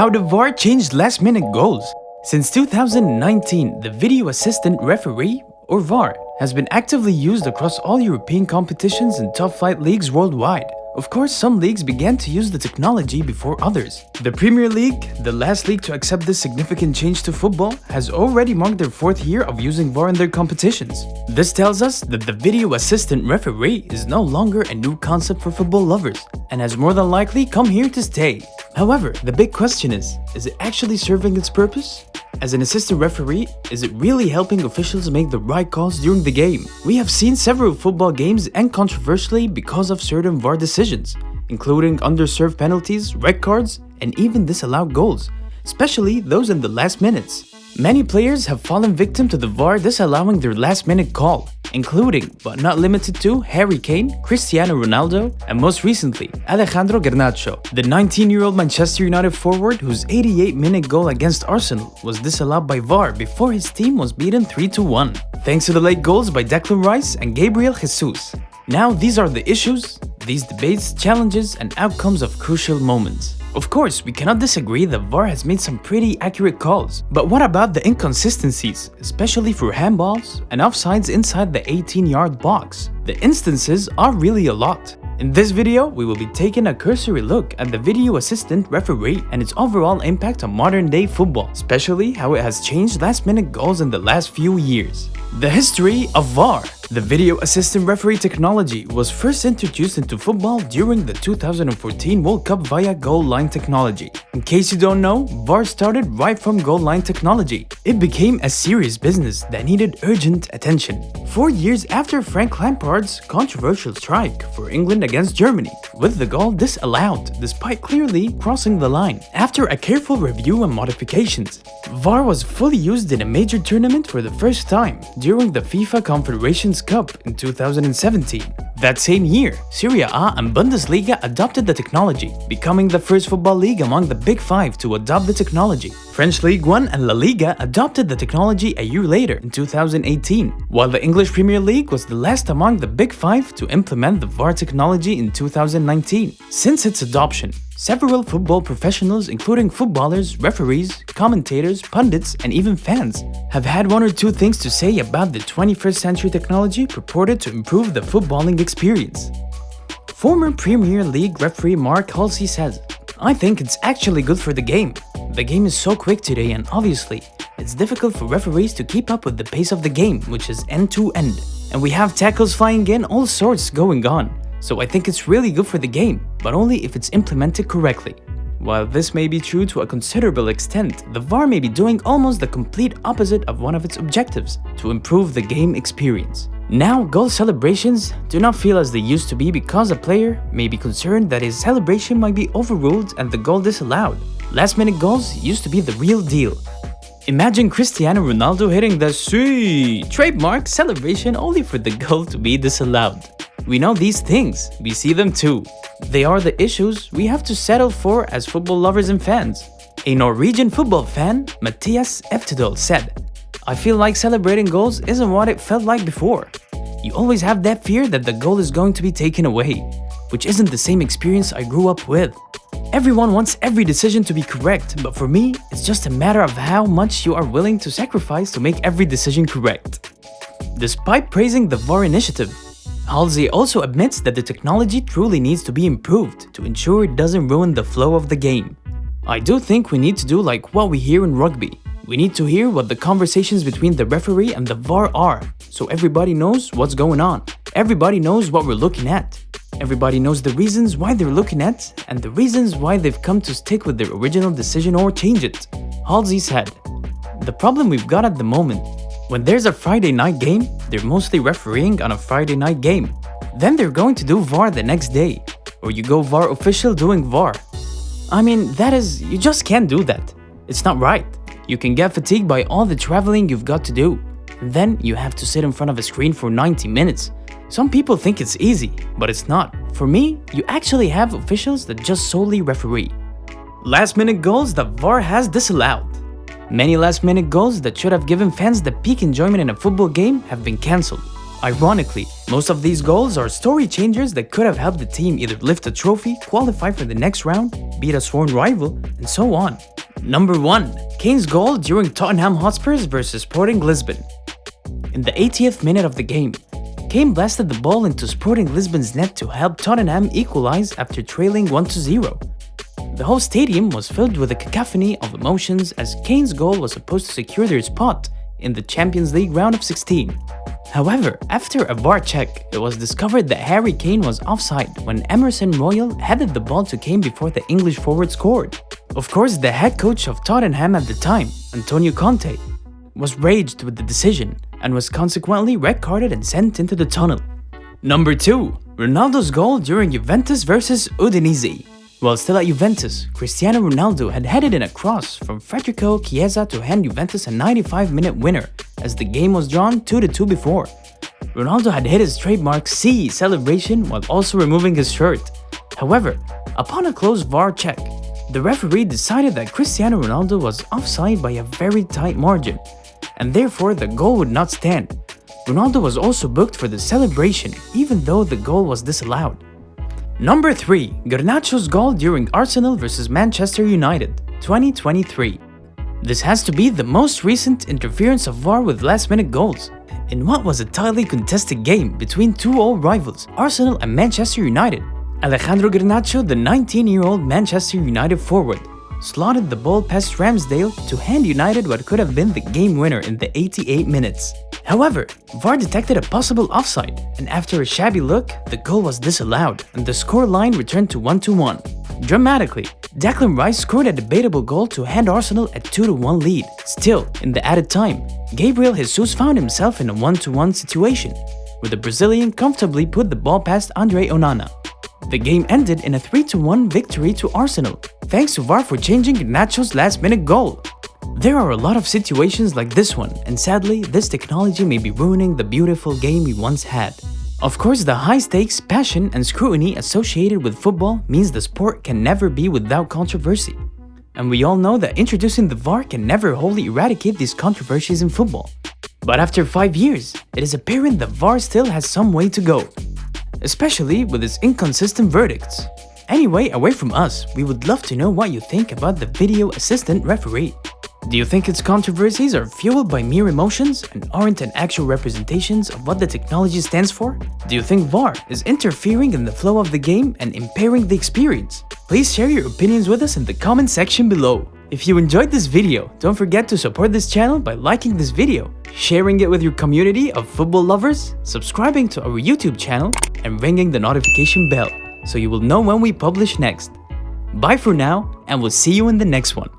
How the VAR changed last-minute goals. Since 2019, the Video Assistant Referee, or VAR, has been actively used across all European competitions and top-flight leagues worldwide. Of course, some leagues began to use the technology before others. The Premier League, the last league to accept this significant change to football, has already marked their 4th year of using VAR in their competitions. This tells us that the Video Assistant Referee is no longer a new concept for football lovers, and has more than likely come here to stay. However, the big question is it actually serving its purpose? As an assistant referee, is it really helping officials make the right calls during the game? We have seen several football games end controversially because of certain VAR decisions, including underserved penalties, red cards, and even disallowed goals, especially those in the last minutes. Many players have fallen victim to the VAR disallowing their last-minute call, including, but not limited to, Harry Kane, Cristiano Ronaldo, and most recently, Alejandro Garnacho, the 19-year-old Manchester United forward whose 88-minute goal against Arsenal was disallowed by VAR before his team was beaten 3-1, thanks to the late goals by Declan Rice and Gabriel Jesus. Now, these are the issues, these debates, challenges, and outcomes of crucial moments. Of course, we cannot disagree that VAR has made some pretty accurate calls, but what about the inconsistencies, especially for handballs and offsides inside the 18-yard box? The instances are really a lot. In this video, we will be taking a cursory look at the Video Assistant Referee and its overall impact on modern-day football, especially how it has changed last-minute goals in the last few years. The history of VAR. The Video Assistant Referee technology was first introduced into football during the 2014 World Cup via goal line technology. In case you don't know, VAR started right from goal line technology. It became a serious business that needed urgent attention 4 years after Frank Lampard's controversial strike for England against Germany, with the goal disallowed despite clearly crossing the line. After a careful review and modifications, VAR was fully used in a major tournament for the first time during the FIFA Confederations Cup in 2017. That same year, Serie A and Bundesliga adopted the technology, becoming the first football league among the Big Five to adopt the technology. French Ligue 1 and La Liga adopted the technology a year later in 2018, while the English Premier League was the last among the Big Five to implement the VAR technology in 2019. Since its adoption, several football professionals, including footballers, referees, commentators, pundits, and even fans, have had one or two things to say about the 21st century technology purported to improve the footballing experience. Former Premier League referee Mark Halsey says, "I think it's actually good for the game. The game is so quick today, and obviously, it's difficult for referees to keep up with the pace of the game, which is end-to-end. And we have tackles flying in, all sorts going on. So I think it's really good for the game, but only if it's implemented correctly." While this may be true to a considerable extent, the VAR may be doing almost the complete opposite of one of its objectives, to improve the game experience. Now, goal celebrations do not feel as they used to be because a player may be concerned that his celebration might be overruled and the goal disallowed. Last-minute goals used to be the real deal. Imagine Cristiano Ronaldo hitting the trademark celebration only for the goal to be disallowed. We know these things, we see them too. They are the issues we have to settle for as football lovers and fans. A Norwegian football fan, Mathias Eftedal, said, "I feel like celebrating goals isn't what it felt like before. You always have that fear that the goal is going to be taken away, which isn't the same experience I grew up with. Everyone wants every decision to be correct, but for me, it's just a matter of how much you are willing to sacrifice to make every decision correct." Despite praising the VAR initiative, Halsey also admits that the technology truly needs to be improved to ensure it doesn't ruin the flow of the game. "I do think we need to do like what we hear in rugby. We need to hear what the conversations between the referee and the VAR are, so everybody knows what's going on. Everybody knows what we're looking at. Everybody knows the reasons why they're looking at and the reasons why they've come to stick with their original decision or change it." Halsey said, "The problem we've got at the moment, when there's a Friday night game, they're mostly refereeing on a Friday night game. Then they're going to do VAR the next day, or you go VAR official doing VAR. I mean, you just can't do that. It's not right. You can get fatigued by all the traveling you've got to do. Then you have to sit in front of a screen for 90 minutes. Some people think it's easy, but it's not. For me, you actually have officials that just solely referee." Last-minute goals that VAR has disallowed. Many last-minute goals that should have given fans the peak enjoyment in a football game have been cancelled. Ironically, most of these goals are story changers that could have helped the team either lift a trophy, qualify for the next round, beat a sworn rival, and so on. Number 1. Kane's goal during Tottenham Hotspurs vs Sporting Lisbon. In the 80th minute of the game, Kane blasted the ball into Sporting Lisbon's net to help Tottenham equalize after trailing 1-0. The whole stadium was filled with a cacophony of emotions as Kane's goal was supposed to secure their spot in the Champions League round of 16. However, after a VAR check, it was discovered that Harry Kane was offside when Emerson Royal headed the ball to Kane before the English forward scored. Of course, the head coach of Tottenham at the time, Antonio Conte, was raged with the decision and was consequently red-carded and sent into the tunnel. Number 2. Ronaldo's goal during Juventus vs Udinese. While still at Juventus, Cristiano Ronaldo had headed in a cross from Federico Chiesa to hand Juventus a 95-minute winner as the game was drawn 2-2 before. Ronaldo had hit his trademark C celebration while also removing his shirt. However, upon a close VAR check, the referee decided that Cristiano Ronaldo was offside by a very tight margin, and therefore the goal would not stand. Ronaldo was also booked for the celebration even though the goal was disallowed. Number 3. Garnacho's goal during Arsenal vs Manchester United, 2023. This has to be the most recent interference of VAR with last-minute goals. In what was a tightly contested game between two old rivals, Arsenal and Manchester United, Alejandro Garnacho, the 19-year-old Manchester United forward, slotted the ball past Ramsdale to hand United what could have been the game winner in the 88 minutes. However, VAR detected a possible offside, and after a shabby look, the goal was disallowed and the scoreline returned to 1-1. Dramatically, Declan Rice scored a debatable goal to hand Arsenal a 2-1 lead. Still, in the added time, Gabriel Jesus found himself in a 1-1 situation, where the Brazilian comfortably put the ball past Andre Onana. The game ended in a 3-1 victory to Arsenal, thanks to VAR for changing Garnacho's last-minute goal. There are a lot of situations like this one, and sadly, this technology may be ruining the beautiful game we once had. Of course, the high stakes, passion, and scrutiny associated with football means the sport can never be without controversy. And we all know that introducing the VAR can never wholly eradicate these controversies in football. But after 5 years, it is apparent that VAR still has some way to go, especially with its inconsistent verdicts. Anyway, away from us, we would love to know what you think about the video assistant referee. Do you think its controversies are fueled by mere emotions and aren't an actual representations of what the technology stands for? Do you think VAR is interfering in the flow of the game and impairing the experience? Please share your opinions with us in the comment section below. If you enjoyed this video, don't forget to support this channel by liking this video, sharing it with your community of football lovers, subscribing to our YouTube channel, and ringing the notification bell so you will know when we publish next. Bye for now, and we'll see you in the next one.